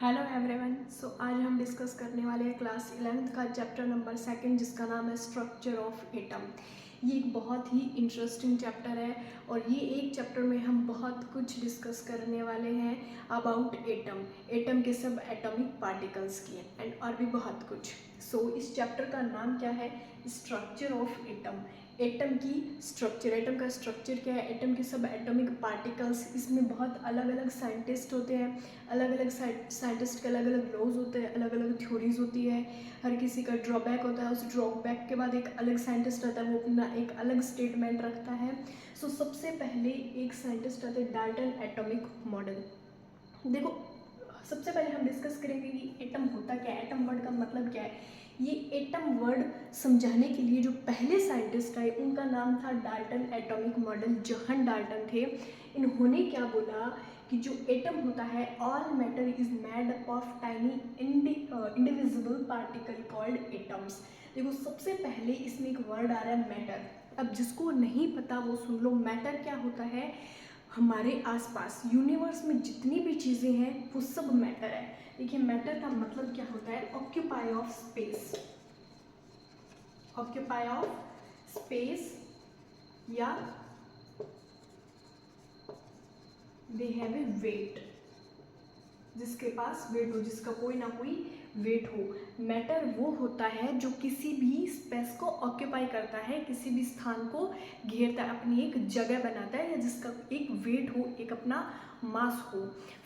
Hello everyone. आज हम discuss करने वाले हैं क्लास 11th का चैप्टर नंबर 2 जिसका नाम है स्ट्रक्चर ऑफ एटम। ये एक बहुत ही इंटरेस्टिंग चैप्टर है और ये एक चैप्टर में हम बहुत कुछ डिस्कस करने वाले हैं अबाउट एटम के सब एटॉमिक पार्टिकल्स की एंड और भी बहुत कुछ। इस चैप्टर का नाम क्या है? Structure of atom. एटम की स्ट्रक्चर, एटम का स्ट्रक्चर क्या है, एटम के सब एटॉमिक पार्टिकल्स। इसमें बहुत अलग अलग साइंटिस्ट होते हैं, अलग अलग साइंटिस्ट के अलग अलग लॉज होते हैं, अलग अलग थ्योरीज होती है। हर किसी का ड्रॉबैक होता है, उस ड्रॉबैक के बाद एक अलग साइंटिस्ट आता है, वो अपना एक अलग स्टेटमेंट रखता है। सबसे पहले एक साइंटिस्ट आते हैं डाल्टन एटॉमिक मॉडल। देखो, सबसे पहले हम डिस्कस करेंगे कि एटम होता क्या है, एटम वर्ड का मतलब क्या है। ये एटम वर्ड समझाने के लिए जो पहले साइंटिस्ट आए उनका नाम था Dalton atomic model, John Dalton थे। इन्होंने क्या बोला कि जो एटम होता है, all matter is made of tiny indivisible particle called atoms. देखो, सबसे पहले इसमें एक वर्ड आ रहा है मैटर। अब जिसको नहीं पता वो सुन लो, मैटर क्या होता है। हमारे आसपास यूनिवर्स में जितनी भी चीज़ें हैं वो सब मैटर है। देखिए, मैटर का मतलब क्या होता है, occupy of space, occupy of space, या दे हैव ए वेट, जिसके पास वेट हो, जिसका कोई ना कोई वेट हो। मैटर वो होता है जो किसी भी स्पेस को ऑक्यूपाई करता है, किसी भी स्थान को घेरता है, अपनी एक जगह बनाता है, या जिसका एक वेट हो, एक अपना मास हो।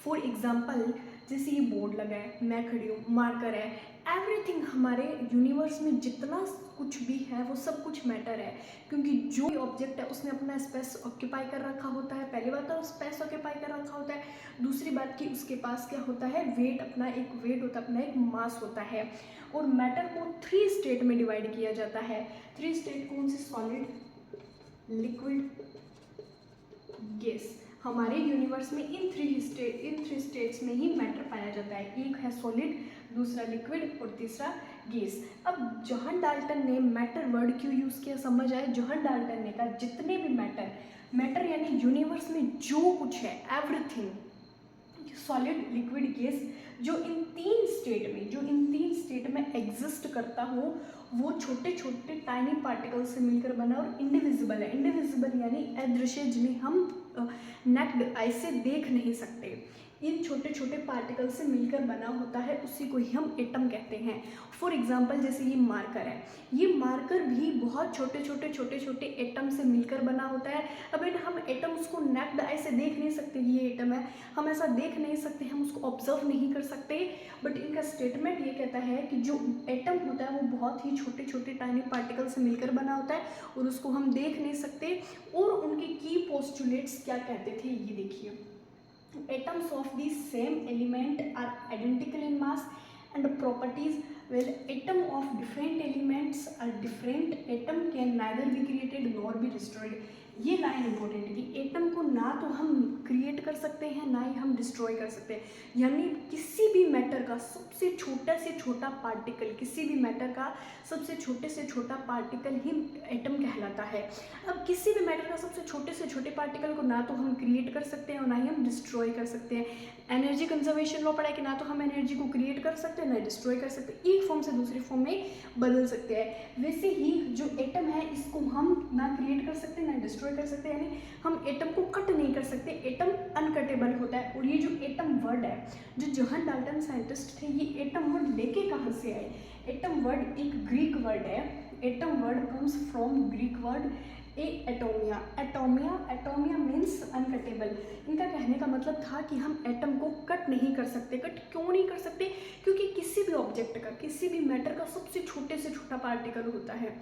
फॉर एग्जाम्पल, जैसे ये बोर्ड लगा है, मैं खड़ी हूँ, मार्कर है, एवरीथिंग हमारे यूनिवर्स में जितना कुछ भी है वो सब कुछ मैटर है, क्योंकि जो ऑब्जेक्ट है उसने अपना स्पेस ऑक्यूपाई कर रखा होता है। पहली बात तो स्पेस ऑक्यूपाई कर रखा होता है, दूसरी बात कि उसके पास क्या होता है, वेट, अपना एक वेट होता है, अपना एक मास होता है। और मैटर को 3 स्टेट में डिवाइड किया जाता है। 3 स्टेट कौन सी? Solid, liquid, gas. हमारे यूनिवर्स में इन थ्री स्टेट्स में ही मैटर पाया जाता है। एक है सॉलिड, दूसरा लिक्विड और तीसरा गैस। अब जॉन डाल्टन ने मैटर वर्ड क्यों यूज किया, समझ आए। जॉन डाल्टन ने कहा जितने भी मैटर यानी यूनिवर्स में जो कुछ है, एवरीथिंग, सॉलिड, लिक्विड, गैस, जो इन तीन स्टेट में एग्जिस्ट करता हो, वो छोटे छोटे टाइनी पार्टिकल से मिलकर बना और इंडिविजिबल है। इंडिविजिबल यानी अदृश्य, जिन्हें हम नेक्ड आई से देख नहीं सकते। इन छोटे छोटे पार्टिकल से मिलकर बना होता है, उसी को ही हम एटम कहते हैं। फॉर एग्जाम्पल, जैसे ये मार्कर है, ये मार्कर भी बहुत छोटे छोटे एटम से मिलकर बना होता है। अब हम एटम उसको नेक्ड आई से देख नहीं सकते कि ये एटम है, हम ऐसा देख नहीं सकते, हम उसको ऑब्जर्व नहीं कर सकते। बट इनका स्टेटमेंट ये कहता है कि जो एटम होता है वो बहुत ही छोटे छोटे टाइनी पार्टिकल से मिलकर बना होता है और उसको हम देख नहीं सकते। और उनके की पोस्टुलेट्स क्या कहते थे, ये देखिए। Atoms of the same element are identical in mass and properties, while atom of different elements are different. Atom can neither be created nor be destroyed. ये लाइन इंपॉर्टेंट है कि एटम को ना तो हम क्रिएट कर सकते हैं, ना ही हम डिस्ट्रॉय कर सकते हैं। यानी किसी भी मैटर का सबसे छोटा से छोटा पार्टिकल, किसी भी मैटर का सबसे छोटे से छोटा पार्टिकल ही एटम कहलाता है। अब किसी भी मैटर का सबसे छोटे से छोटे पार्टिकल को ना तो हम क्रिएट कर सकते हैं और ना ही हम डिस्ट्रॉय कर सकते हैं। एनर्जी कंजर्वेशन लॉ पढ़ा है कि ना तो हम एनर्जी को क्रिएट कर सकते हैं, ना डिस्ट्रॉय कर सकते हैं, एक फॉर्म से दूसरी फॉर्म में बदल सकते हैं। वैसे ही जो एटम है, इसको हम ना क्रिएट कर सकते, ना डिस्ट्रॉय कर सकते, यानी हम एटम को कट नहीं कर सकते। एटम अनकटेबल होता है। और ये जो एटम वर्ड है, जो जॉन डाल्टन साइंटिस्ट थे, ये एटम वर्ड लेके कहाँ से आए? एटम वर्ड एक ग्रीक वर्ड है। Atom word comes from Greek word atomia. Atomia means uncuttable. इनका कहने का मतलब था कि हम एटम को कट नहीं कर सकते। कट क्यों नहीं कर सकते? क्योंकि किसी भी ऑब्जेक्ट का, किसी भी मैटर का सबसे छोटे से छोटा पार्टिकल होता है।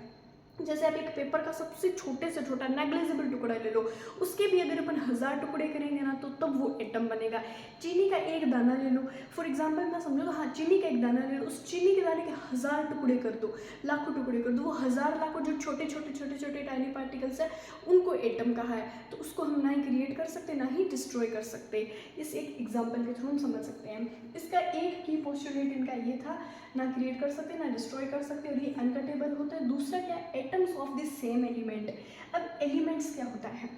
जैसे आप एक पेपर का सबसे छोटे से छोटा नेग्लिजिबल टुकड़ा ले लो, उसके भी अगर अपन 1000 टुकड़े करेंगे ना, तो तब वो एटम बनेगा। चीनी का एक दाना ले लो, फॉर एग्जांपल मैं समझो तो, हाँ, चीनी का एक दाना ले लो, उस चीनी के दाने के 1000 टुकड़े कर दो, लाखों टुकड़े कर दो, वो 1000 लाखों जो छोटे छोटे टाइनी पार्टिकल्स है, उनको एटम कहा है। तो उसको हम ना ही क्रिएट कर सकते, ना ही डिस्ट्रॉय कर सकते। इस एक एग्जाम्पल के थ्रू हम समझ सकते हैं। इसका एक की पोस्टुलेट इनका ये था, ना क्रिएट कर सकते, ना डिस्ट्रॉय कर सकते, और ये अनकटेबल होता है। दूसरा क्या? Atoms of the same element. अब एलिमेंट्स क्या होता है?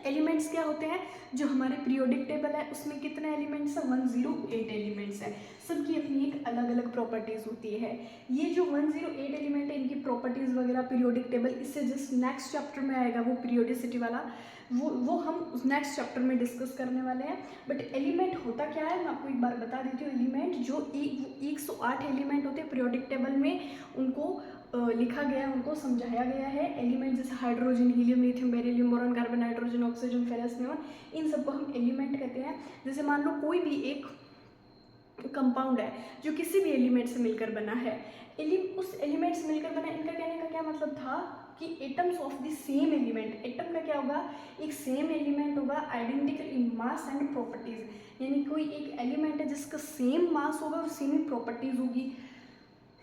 एलिमेंट्स क्या होते हैं, जो हमारे पीरियोडिक टेबल है उसमें कितने एलिमेंट्स हैं, 108 एलिमेंट्स हैं, सबकी अपनी एक अलग अलग प्रॉपर्टीज़ होती है। ये जो 108 एलिमेंट है इनकी प्रॉपर्टीज़ वगैरह पीरियोडिक टेबल इससे जस्ट नेक्स्ट चैप्टर में आएगा, वो पीरियोडिसिटी वाला, वो हम उस नेक्स्ट चैप्टर में डिस्कस करने वाले हैं। बट एलिमेंट होता क्या है मैं आपको एक बार बता देती हूँ। एलिमेंट जो 108 एलिमेंट होते हैं पीरियोडिक टेबल में, उनको लिखा गया, उनको समझाया गया है। एलिमेंट जैसे hydrogen, helium, lithium, beryllium, boron, carbon, nitrogen, oxygen, ferrous, neon, इन सबको हम एलिमेंट कहते हैं। जैसे मान लो कोई भी एक कंपाउंड है जो किसी भी एलिमेंट से मिलकर बना है, उस एलिमेंट से मिलकर बना, इनका कहने का क्या मतलब था कि atoms of the same element, atom का क्या होगा, एक सेम एलिमेंट होगा, identical in mass and properties, यानी कोई एक एलिमेंट है जिसका सेम मास होगा और सेम ही प्रॉपर्टीज होगी।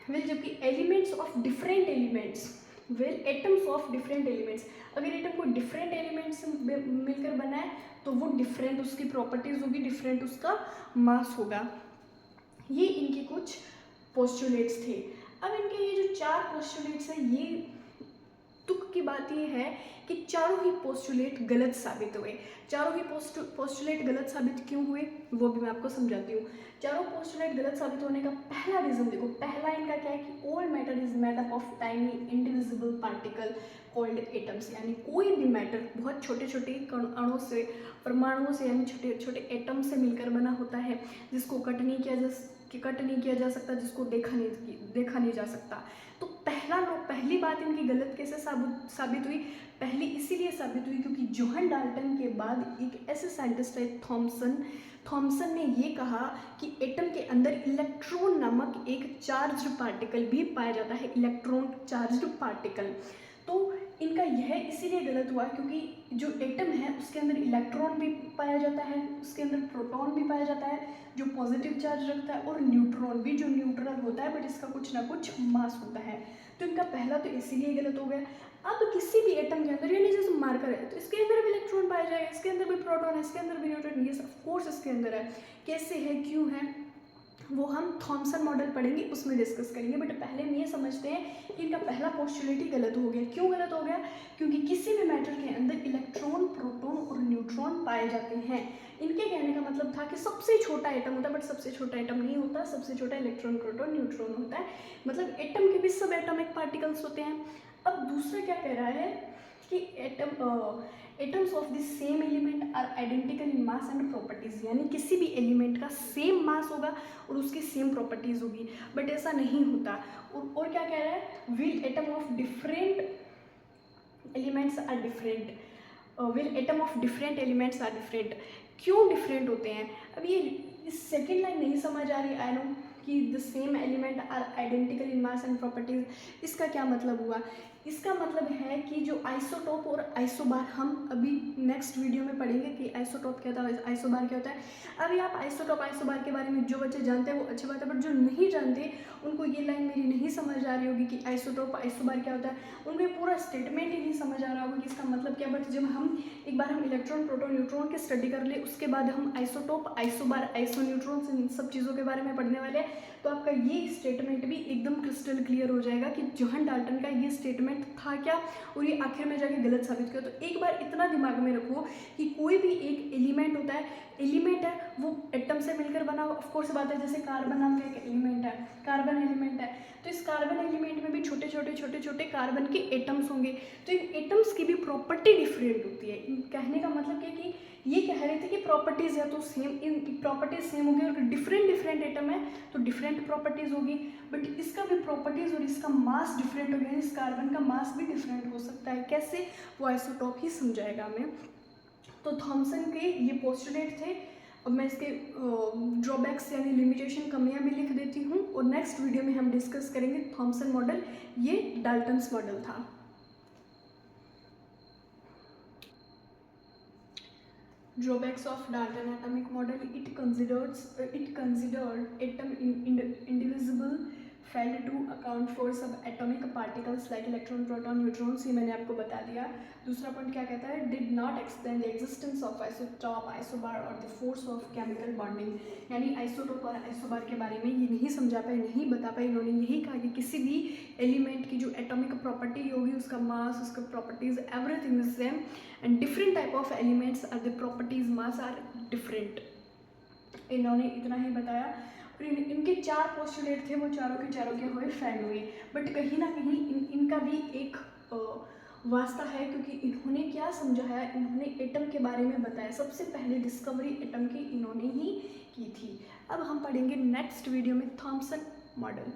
विल जबकि elements of different elements, will atoms of different elements, अगर एटम कोई डिफरेंट एलिमेंट से मिलकर बना है तो वो डिफरेंट उसकी प्रॉपर्टीज होगी, डिफरेंट उसका मास होगा। ये इनके कुछ पोस्टुलेट्स थे। अब इनके ये जो 4 पोस्टुलेट्स हैं, ये तुक की बात ये है कि चारों ही पोस्टुलेट गलत साबित हुए। चारों ही पोस्टुलेट गलत साबित क्यों हुए वो भी मैं आपको समझाती हूँ। चारों पोस्टुलेट गलत साबित होने का पहला रीजन देखो, पहला इनका क्या है कि all matter is made up of tiny indivisible particle called atoms, यानी कोई भी मैटर बहुत छोटे छोटे अणुओं से, परमाणुओं से, यानी छोटे छोटे एटम से मिलकर बना होता है, जिसको कट नहीं किया जा सकता, जिसको देखा नहीं जा सकता। तो पहली बात इनकी गलत कैसे साबित हुई, पहली इसीलिए साबित हुई क्योंकि जोहन डाल्टन के बाद एक ऐसे साइंटिस्ट है थॉमसन ने ये कहा कि एटम के अंदर इलेक्ट्रॉन नामक एक चार्ज्ड पार्टिकल भी पाया जाता है, इलेक्ट्रॉन चार्ज्ड पार्टिकल। तो इनका यह इसीलिए गलत हुआ क्योंकि जो एटम है उसके अंदर इलेक्ट्रॉन भी पाया जाता है, उसके अंदर प्रोटॉन भी पाया जाता है जो पॉजिटिव चार्ज रखता है, और न्यूट्रॉन भी जो न्यूट्रल होता है बट इसका कुछ ना कुछ मास होता है। तो इनका पहला तो इसीलिए गलत हो गया। अब किसी भी एटम के अंदर, यानी जैसे मार्कर है तो इसके अंदर भी इलेक्ट्रॉन पाया जाएगा, इसके अंदर भी प्रोटॉन है, इसके अंदर भी न्यूट्रॉन, ये ऑफ कोर्स इसके अंदर है। कैसे है, क्यों है, वो हम थॉमसन मॉडल पढ़ेंगे उसमें डिस्कस करेंगे। बट पहले हम ये समझते हैं कि इनका पहला पोस्टुलेट ही गलत हो गया। क्यों गलत हो गया, क्योंकि किसी भी मैटर के अंदर इलेक्ट्रॉन, प्रोटॉन और न्यूट्रॉन पाए जाते हैं। इनके कहने का मतलब था कि सबसे छोटा एटम होता है, बट सबसे छोटा एटम नहीं होता, सबसे छोटा इलेक्ट्रॉन, प्रोटॉन, न्यूट्रॉन होता है। मतलब एटम के भी सब एटॉमिक पार्टिकल्स होते हैं। अब दूसरा क्या कह रहा है कि atoms of the same element are identical in mass and properties, यानी किसी भी एलिमेंट का सेम मास होगा और उसकी सेम प्रॉपर्टीज होगी, बट ऐसा नहीं होता। और क्या कह रहा है, will atom of different elements are different, will atom of different elements are different. क्यों डिफरेंट होते हैं, अब ये सेकेंड लाइन नहीं समझ आ रही, आई नो कि the same element are identical in mass and properties, इसका क्या मतलब हुआ, इसका मतलब है कि जो आइसोटोप और आइसोबार, हम अभी नेक्स्ट वीडियो में पढ़ेंगे कि आइसोटोप क्या होता है, आइसोबार क्या होता है। अभी आप आइसोटोप, आइसोबार के बारे में जो बच्चे जानते हैं वो अच्छी बात है, बट जो नहीं जानते उनको ये लाइन मेरी नहीं समझ आ रही होगी कि आइसोटोप, आइसोबार क्या होता है, उनको ये पूरा स्टेटमेंट ही नहीं समझ आ रहा होगा कि इसका मतलब क्या। बट जब हम एक बार हम इलेक्ट्रॉन, प्रोटॉन, न्यूट्रॉन की स्टडी कर ले, उसके बाद हम आइसोटोप, आइसोबार, आइसोन्यूट्रॉन्स, इन सब चीज़ों के बारे में पढ़ने वाले हैं, तो आपका ये स्टेटमेंट भी एकदम क्रिस्टल क्लियर हो जाएगा कि जोहन डाल्टन का ये स्टेटमेंट था क्या और ये आखिर में जाके गलत साबित किया। तो एक बार इतना दिमाग में रखो कि कोई भी एक एलिमेंट होता है, एलिमेंट है वो एटम से मिलकर बना हुआ, ऑफकोर्स बात है, जैसे कार्बन नाम का एक एलिमेंट है, कार्बन एलिमेंट है, तो इस कार्बन एलिमेंट में भी छोटे छोटे कार्बन के एटम्स होंगे, तो इन एटम्स की भी प्रॉपर्टी डिफरेंट होती है। कहने का मतलब क्या कि ये कह रहे थे कि प्रॉपर्टीज़ है तो सेम, इन प्रॉपर्टीज सेम होगी, और डिफरेंट एटम है तो डिफरेंट प्रॉपर्टीज़ होगी, बट इसका भी प्रॉपर्टीज़ और इसका मास डिफरेंट हो गया, इस कार्बन का मास भी डिफरेंट हो सकता है। कैसे, वो आइसोटॉप ही समझाएगा हमें। तो थॉमसन के ये पोस्टुलेट थे। अब मैं इसके ड्रॉबैक्स यानी लिमिटेशन, कमियां भी लिख देती हूँ, और नेक्स्ट वीडियो में हम डिस्कस करेंगे थॉमसन मॉडल, ये डाल्टन्स मॉडल था। Drawbacks of Dalton atomic model: it considered atom indivisible, failed to account for सब atomic particles like electron proton neutrons, ये मैंने आपको बता दिया। दूसरा पॉइंट क्या कहता है, did not explain the existence of isotope isobar और the force of chemical bonding, यानी आइसोटॉप और आइसोबार के बारे में ये नहीं समझा पाए, नहीं बता पाए। इन्होंने यही कहा कि किसी भी एलिमेंट की जो एटॉमिक प्रॉपर्टी होगी, उसका मास, उसका properties, everything is same, and different type of elements are the properties mass are different. इन्होंने इतना ही बताया और इनके 4 पोस्टुलेट थे, वो चारों के चारों के हुए फेल हुए। बट कहीं ना कहीं इनका भी एक वास्ता है, क्योंकि इन्होंने क्या समझाया, इन्होंने एटम के बारे में बताया। सबसे पहले डिस्कवरी एटम की इन्होंने ही की थी। अब हम पढ़ेंगे नेक्स्ट वीडियो में थॉमसन मॉडल।